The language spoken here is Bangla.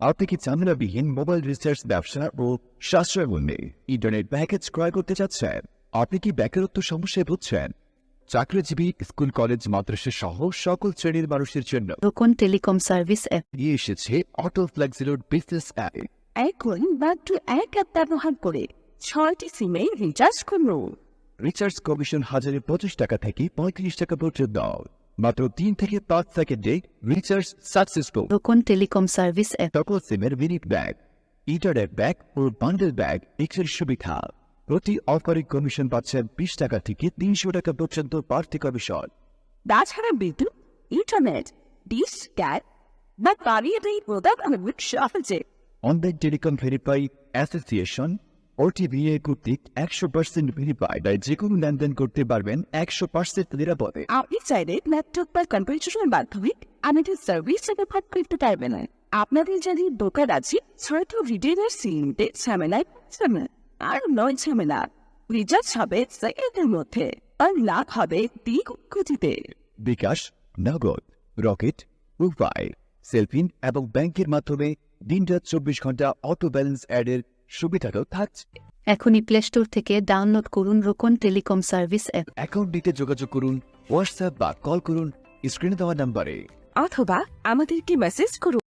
আপনি কি ঝামেলাবিহীন মোবাইল রিচার্জ ব্যবসা ও সাশ্রয় মূল্যে ইন্টারনেট প্যাকেজ ক্রয় করতে চাচ্ছেন? আপনি কি বেকারত্ব সমস্যায় ভুগছেন? চাকরিজীবী, স্কুল, কলেজ, মাদ্রাসা সহ সকল শ্রেণীর মানুষের জন্য রোকন টেলিকম সার্ভিস অ্যাপ নিয়ে এসেছে অটো ফ্লেক্সিলোড বিজনেস অ্যাপ। এখন মাত্র এক অ্যাপ ব্যবহার করে 6টি সিমে রিচার্জ করুন। রিচার্জ কমিশন 1025 টাকা থেকে 35 টাকা পর্যন্ত। মাত্র 3 থেকে 5 সেকেন্ডে রিচার্জ সাকসেসফুল। রোকন টেলিকম সার্ভিস অ্যাপ সকল সিমের মিনিট ব্যাগ, ইন্টারনেট ব্যাগ ও বান্ডেল ব্যাগ এক্সের সুবিধা। প্রতি অফারে কমিশন পাচ্ছেন 20 টাকা থেকে 300 টাকা পর্যন্ত বাড়তি কমিশন। তাছাড়া বিদ্যুৎ, ইন্টারনেট, ডিশ, ক্যাট বা বাড়িয়ে দেয় প্রদান সহজে। Online telecom verify association OTVA কর্তৃক 100% ভেরিফাইড যে কোনো লেনদেন করতে পারবেন 100% নিরাপদে। আপনি চাইলে ল্যাপটপ বা কম্পিউটারের মাধ্যমে আমাদের সার্ভিস ব্যবহার করতে পারবেন। আপনাদের যদি দোকান আছে হয়তো রিটেলার সিমতে ঝামেলায় পড়ছেন। আর নয় ঝামেলা, রিচার্জ হবে সেকেন্ডের মধ্যে আর লাভ হবে দ্বিগুণে। বিকাশ, নগদ, রকেট, উপায়, সেলফিন এবং ব্যাংকের মাধ্যমে দিনরাত 24 ঘন্টা অটো ব্যালেন্স অ্যাডের সুবিধাও থাকছে। এখনই প্লে স্টোর থেকে ডাউনলোড করুন রোকন টেলিকম সার্ভিস অ্যাপ। অ্যাকাউন্ট নিতে যোগাযোগ করুন হোয়াটসঅ্যাপ বা কল করুন স্ক্রিনে দেওয়া নাম্বারে। অথবা আমাদেরকে মেসেজ করুন।